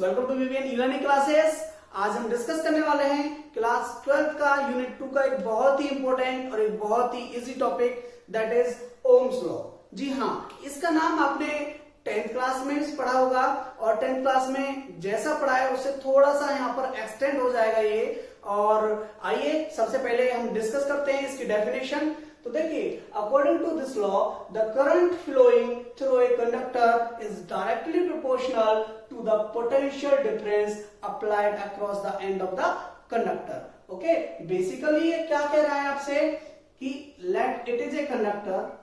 Welcome to VVN e learning classes. आज हम discuss करने वाले हैं क्लास 12 का यूनिट 2 का एक बहुत ही इंपॉर्टेंट और एक बहुत ही easy topic that is Ohm's law. जी हाँ, इसका नाम आपने 10th क्लास में पढ़ा होगा और 10th क्लास में जैसा पढ़ा है उससे थोड़ा सा यहाँ पर एक्सटेंड हो जाएगा ये। और आइए सबसे पहले हम डिस्कस करते हैं इसकी डेफिनेशन। तो देखिए, according to this law the current flowing through a conductor is directly proportional to the potential difference applied across the end of the conductor. Okay, basically ये क्या कह रहा है आपसे कि let it is a conductor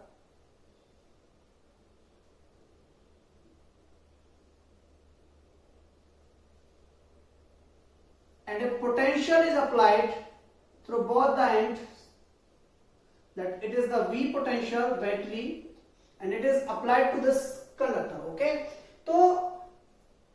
and a potential is applied through both the ends, that it is the V potential battery and it is applied to this conductor. Okay, तो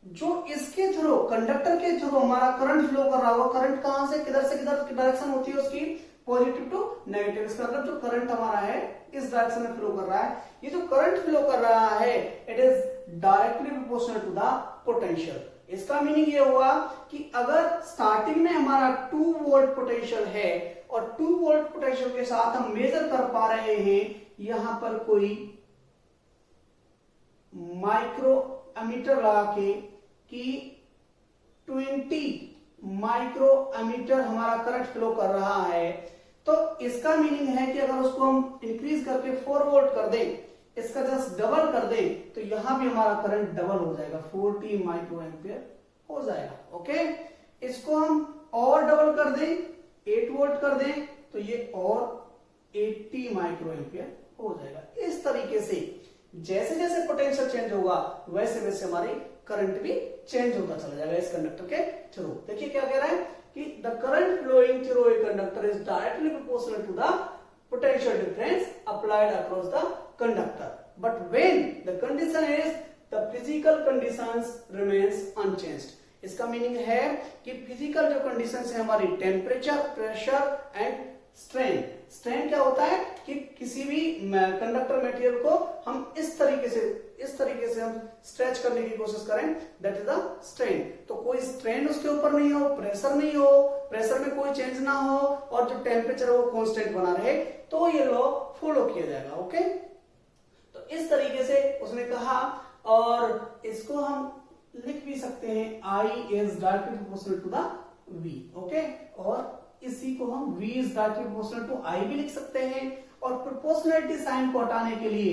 जो इसके थ्रू कंडक्टर के through हमारा current flow कर रहा होगा, current कहां से किधर की डायरेक्शन होती है उसकी, पॉजिटिव टू नेगेटिव। इसका मतलब जो करंट हमारा है इस डायरेक्शन में फ्लो कर रहा है। ये जो करंट फ्लो कर रहा है it is directly proportional to the potential. इसका मीनिंग ये हुआ कि अगर स्टार्टिंग में हमारा 2 वोल्ट पोटेंशियल है और 2 वोल्ट पोटेंशियल के साथ हम मेजर कर पा रहे हैं यहां पर कोई माइक्रो एमीटर लगा के कि 20 माइक्रो एमीटर हमारा करंट फ्लो कर रहा है, तो इसका मीनिंग है कि अगर उसको हम इंक्रीज करके 4 वोल्ट कर दें, इसका जस्ट डबल कर दें, तो यहां भी हमारा करंट डबल हो जाएगा, 40 माइक्रो एम्पियर हो जाएगा। ओके, इसको हम और डबल कर दें, 8 वोल्ट कर दें, तो ये और 80 माइक्रो एम्पियर हो जाएगा। इस तरीके से जैसे जैसे पोटेंशियल चेंज होगा वैसे वैसे हमारी करंट भी चेंज होता चला जाएगा इस कंडक्टर के थ्रू। देखिए क्या कह रहा है कि the current flowing through a conductor is directly proportional to the potential difference applied across the conductor, but when the condition is the physical conditions remains unchanged। इसका मीनिंग है कि फिजिकल जो कंडीशंस है हमारी, temperature, pressure and strain. Strain क्या होता है कि किसी भी कंडक्टर मटेरियल को हम इस तरीके से हम स्ट्रेच करने की कोशिश करें, दैट इज द स्ट्रेन। तो कोई स्ट्रेन उसके ऊपर नहीं हो, प्रेशर नहीं हो, प्रेशर में कोई चेंज ना हो और जो टेम्परेचर है वो कांस्टेंट बना रहे, तो ये लॉ फॉलो किया जाएगा। ओके, तो इस तरीके से उसने कहा और इसको हम लिख भी सकते हैं I is directly proportional to the V। Okay, और इसी को हम V is directly proportional to I भी लिख सकते हैं और प्रोपोर्शनलिटी साइन को हटाने के लिए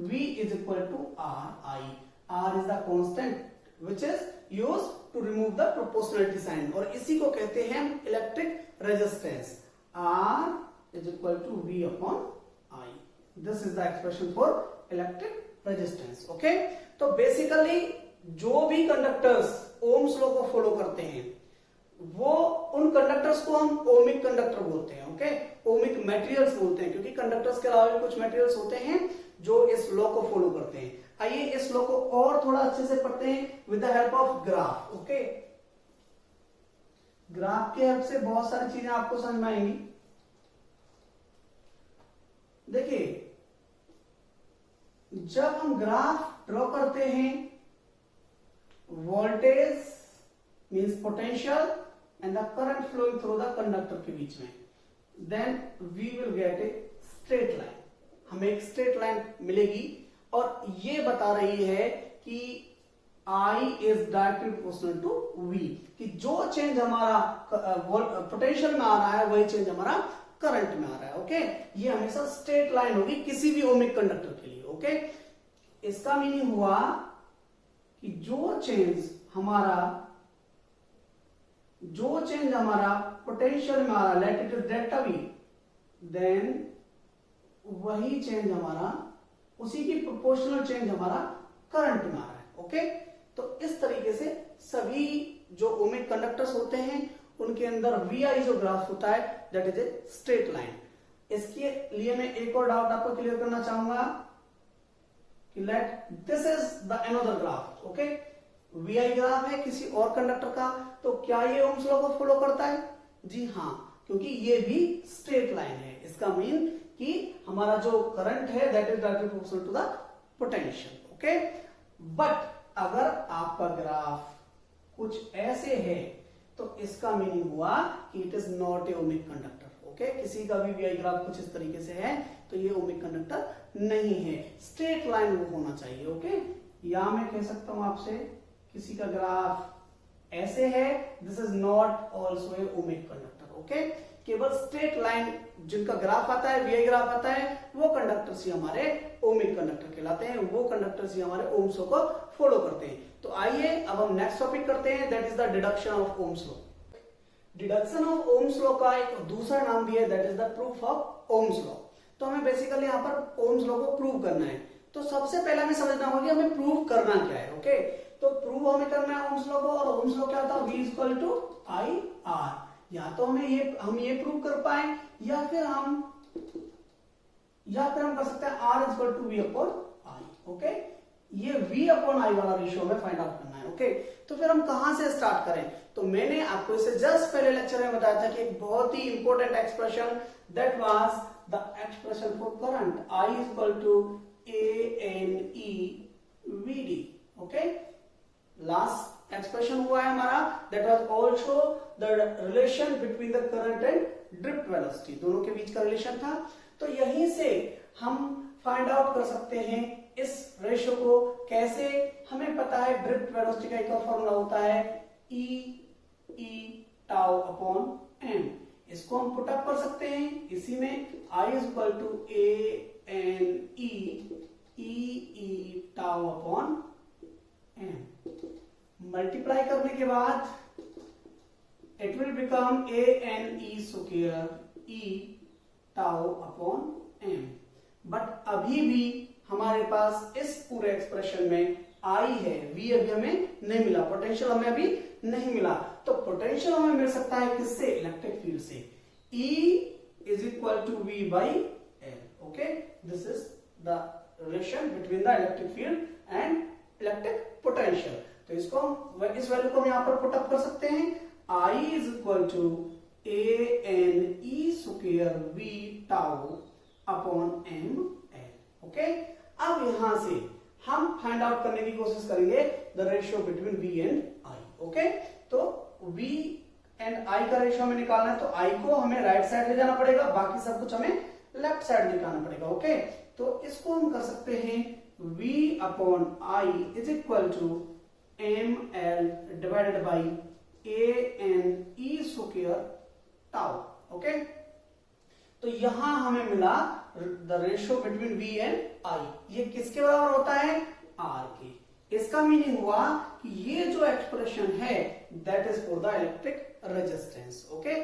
V is equal to R I। R is the constant which is used to remove the proportionality sign और इसी को कहते हैं electric resistance. R is equal to V upon I। This is the expression for electric resistance। Okay, तो basically जो भी conductors Ohm's law को follow करते हैं वो उन कंडक्टर्स को हम ओमिक कंडक्टर बोलते हैं। ओके, ओमिक मटेरियल्स बोलते हैं क्योंकि कंडक्टर्स के अलावा भी कुछ मटेरियल्स होते हैं जो इस लॉ को फॉलो करते हैं। आइए इस लॉ को और थोड़ा अच्छे से पढ़ते हैं with the help of graph. Okay, graph की हेल्प से बहुत सारी चीजें आपको समझ में आएंगी। देखिए, जब हम ग्राफ ड्रॉ करते हैं, voltage means potential and the current flowing through the conductor के बीच में, then we will get a straight line. हमें एक स्ट्रेट लाइन मिलेगी और ये बता रही है कि I is directly proportional to V, कि जो चेंज हमारा पोटेंशियल में आ रहा है वही चेंज हमारा करंट में आ रहा है। ओके, ये हमेशा स्ट्रेट लाइन होगी किसी भी ओमिक कंडक्टर के लिए। ओके, इसका मीनिंग हुआ कि जो चेंज हमारा पोटेंशियल में आ रहा है, let it is delta V, then वही चेंज हमारा, उसी की प्रोपोर्शनल चेंज हमारा करंट में आ रहा है। ओके, तो इस तरीके से सभी जो ओमिक कंडक्टर्स होते हैं उनके अंदर VI जो ग्राफ होता है that is a straight line. इसके लिए मैं एक और डाउट आपको क्लियर करना चाहूंगा कि let this is the another graph. Okay, VI graph है किसी और कंडक्टर का, तो क्या ये ओम्स लॉ को फॉलो करता है? जी हाँ, क्योंकि ये भी स्ट्रेट लाइन है। इसका मीन कि हमारा जो करंट है that is directly proportional to the potential. Okay, but अगर आपका ग्राफ कुछ ऐसे है तो इसका मीनिंग हुआ कि it is not a ohmic conductor. Okay, किसी का भी वी आई ग्राफ कुछ इस तरीके से है तो ये ओमिक कंडक्टर नहीं है, स्ट्रेट लाइन वो होना चाहिए। ओके, या मैं कह सकता हूं आपसे किसी का ग्राफ ऐसे है, this is not also a ohmic conductor. Okay, केवल स्ट्रेट लाइन जिनका ग्राफ आता है, वीआई ग्राफ आता है, वो कंडक्टर्स ही हमारे ओमिक कंडक्टर कहलाते हैं, वो कंडक्टर्स ही हमारे ओम्स लॉ को फॉलो करते हैं। तो आइए अब हम नेक्स्ट टॉपिक करते हैं, that is the deduction of Ohm's law. Deduction of Ohm's law का एक दूसरा नाम भी है, that is the proof of Ohm's law. तो हमें बेसिकली यहाँ पर ओम्स लॉ को प्रूव करना है। तो सबसे पहले हमें समझना होगा कि हमें प्रूव करना क्या है। ओके, तो प्रूव हमें करना है ओम्स लॉ को, और ओम्स लॉ क्या होता है, V equal to I R. या तो हम ये प्रूव कर पाए या फिर हम कर सकते हैं R equal to V upon I. Okay, ये V अपॉन आई वाला रेशियो में फाइंड आउट करना है। ओके, तो फिर हम कहां से स्टार्ट करें? तो मैंने आपको इसे जस्ट पहले लेक्चर में बताया था कि एक बहुत ही important expression, that was the expression for current I equal to ANE VD। Okay, last expression हुआ है हमारा, that was also the relation between the current and drift velocity, दोनों के बीच का रिलेशन था। तो यहीं से हम फाइंड आउट कर सकते हैं इस रेशियो को। कैसे? हमें पता है ड्रिफ्ट वेलोसिटी का एक और फॉर्मूला होता है E टाउ अपॉन m। इसको हम पुट अप कर सकते हैं इसी में, I is equal to ANE E tau upon m। Multiply करने के बाद it will become ANE square E tau upon m। But अभी भी हमारे पास इस पूरे एक्सप्रेशन में I है, V अभी हमें नहीं मिला, पोटेंशियल हमें अभी नहीं मिला। तो पोटेंशियल हमें मिल सकता है किससे? इलेक्ट्रिक फील्ड से। E is equal to V by L। Okay, this is the relation between the electric field and electric potential. तो इसको हम इस वैल्यू को हम यहां पर पुट अप कर सकते हैं, I is equal to ANE square V tau upon m L। Okay, अब यहां से हम फाइंड आउट करने की कोशिश करेंगे the ratio between V and I। Okay, तो V एंड I का रेशियो हमें निकालना है, तो I को हमें राइट साइड ले जाना पड़ेगा, बाकी सब कुछ हमें लेफ्ट साइड निकालना पड़ेगा। ओके, तो इसको हम कर सकते हैं V upon I is equal to ML divided by ANE square tau. Okay, तो यहां हमें मिला the ratio between V and I, ये किसके बराबर होता है? R के। इसका मीनिंग हुआ कि ये जो एक्सप्रेशन है that is for the electric resistance. Okay,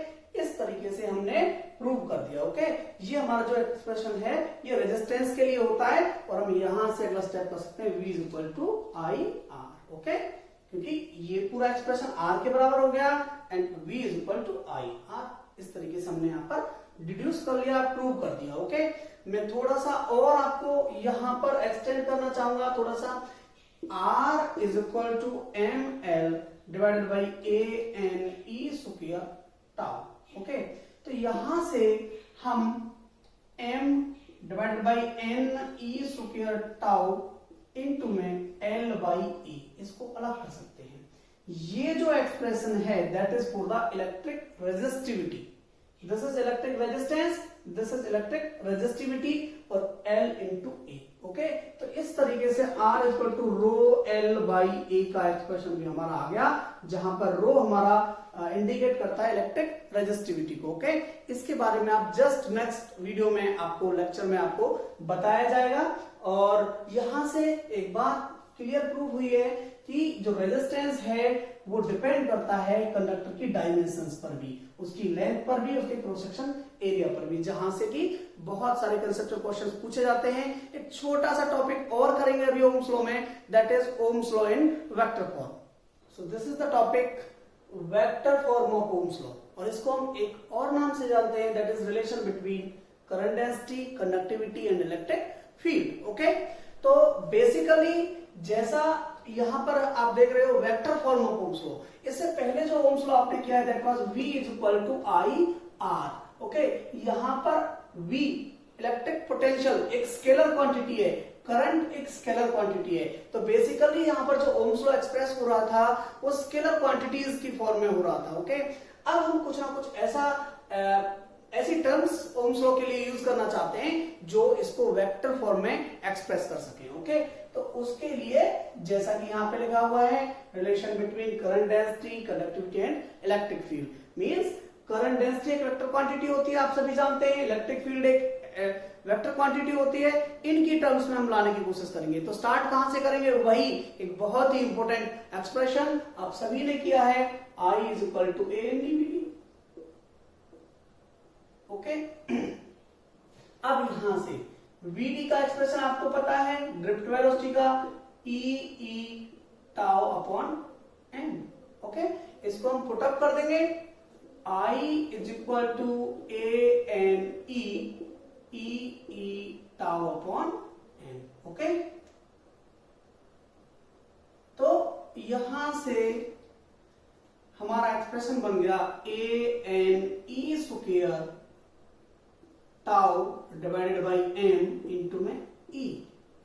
इस तरीके से हमने प्रूव कर दिया। ओके, ये हमारा जो एक्सप्रेशन है ये रेजिस्टेंस के लिए होता है, और हम यहां से अगला स्टेप कर सकते हैं V is equal to I R. Okay, क्योंकि ये पूरा एक्सप्रेशन R के बराबर हो गया and V is equal to I R. इस तरीके से हमने यहाँ पर डिड्यूस कर लिया, प्रूव कर दिया। ओके, मैं थोड़ा सा और आपको यहां पर एक्सटेंड करना चाहूंगा थोड़ा सा। R is equal to ML divided by ANE square tau. Okay, तो यहां से हम M divided by NE square tau into में L बाई E, इसको अलग कर सकते हैं। ये जो एक्सप्रेशन है that is for the electric resistivity, this is electric resistance, this is electric resistivity, और L इंटू A। ओके, तो इस तरीके से R equal to rho L by A का एक्सप्रेशन भी हमारा आ गया, जहां पर रो हमारा इंडिकेट करता है इलेक्ट्रिक रेजिस्टिविटी को। ओके, इसके बारे में आप जस्ट नेक्स्ट वीडियो में आपको लेक्चर में आपको बताया जाएगा। और यहां से एक बात क्लियर प्रूव हुई है कि जो रेजिस्टेंस है वो डिपेंड करता है कंडक्टर की डायमेंशंस पर भी, उसकी लेंथ पर भी, उसके क्रॉस सेक्शन एरिया पर भी, जहां से कि बहुत सारे कंसेप्चुअल क्वेश्चंस पूछे जाते हैं। एक छोटा सा टॉपिक और करेंगे अभी ओम्स लॉ में, that is Ohm's law in vector form. So this is the topic vector form of Ohm's law, और इसको हम एक और नाम से जानते हैं, that is relation between current density, conductivity and electric field. Okay, तो बेसिकली जैसा यहां पर आप देख रहे हो vector form of Ohm's law, इससे पहले जो ओम्स लॉ आपने किया है that was V is equal to I R. Okay, यहां पर V इलेक्ट्रिक पोटेंशियल एक स्केलर क्वांटिटी है, करंट एक स्केलर क्वांटिटी है। तो बेसिकली यहाँ पर जो ओम्स लॉ एक्सप्रेस हो रहा था वो स्केलर क्वांटिटीज की फॉर्म में हो रहा था। ओके, अब हम कुछ ना कुछ ऐसी टर्म्स ओम्स लॉ के लिए यूज करना चाहते हैं जो इसको वेक्टर फॉर्म में एक्सप्रेस कर सके। ओके, तो उसके लिए जैसा कि यहाँ पे लिखा हुआ है, relation between current density, conductivity and electric field, means current density एक वेक्टर क्वांटिटी होती है, आप सभी जानते हैं, इलेक्ट्रिक फील्ड एक वेक्टर क्वांटिटी होती है। इनकी टर्म्स में हम लाने की कोशिश करेंगे। तो स्टार्ट कहां से करेंगे, वही एक बहुत ही इंपॉर्टेंट एक्सप्रेशन आप सभी ने किया है, I is equal to A dVd। Okay, अब यहां से Vd का एक्सप्रेशन आपको पता है, ड्रिफ्ट वेलोसिटी का E tau upon n। Okay, इसको हम पुट अप कर देंगे, I is equal to an E tau upon n। Okay, तो यहां से हमारा एक्सप्रेशन बन गया an E square tau divided by m into में E।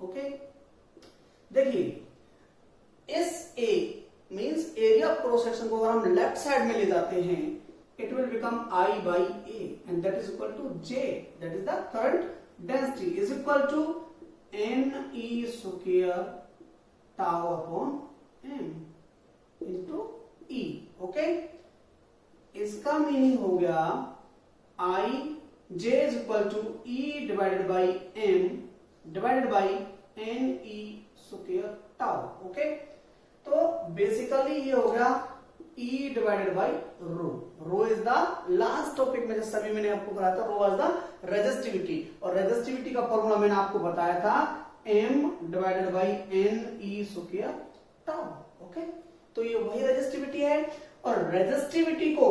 ओके, देखिए इस A means area of cross section को अगर हम लेफ्ट साइड में ले जाते हैं, it will become I by A and that is equal to J, that is the current density is equal to NE square tau upon M into E। Okay, इसका meaning हो गया I J is equal to E divided by M divided by NE square tau। Okay, तो basically ये हो गया E divided by rho. Rho is the last topic में जो सभी मैंने आपको कराया था, रो इज द रेजिस्टिविटी, और रेजिस्टिविटी का फॉर्मूला मैंने आपको बताया था M divided by N E square tau. Okay, तो ये वही रेजिस्टिविटी है, और रेजिस्टिविटी को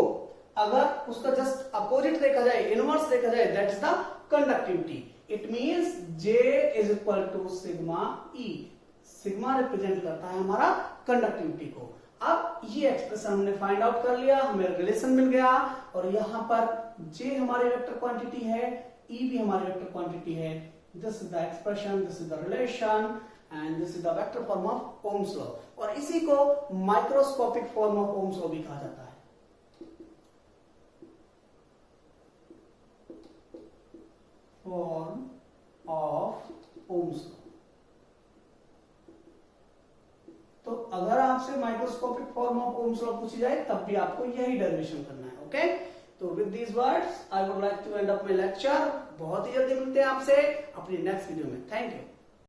अगर उसका जस्ट अपोजिट देखा जाए, इनवर्स देखा जाए, that is the conductivity. It means J is equal to sigma E। Sigma represent करता है हमारा कंडक्टिविटी को। अब ये एक्सप्रेशन हमने फाइंड आउट कर लिया, हमें रिलेशन मिल गया, और यहां पर J हमारी वेक्टर क्वांटिटी है, E भी हमारी वेक्टर क्वांटिटी है। This is the expression, this is the relation and this is the vector form of Ohm's law, और इसी को microscopic form of Ohm's law भी कहा जाता है। Form of Ohm's law. तो अगर आपसे microscopic form of Ohm's law पूछी जाए तब भी आपको यही डेरिवेशन करना है। ओके, तो with these words I would like to end up my lecture. बहुत ही जल्दी मिलते हैं आपसे अपनी नेक्स्ट वीडियो में। Thank you.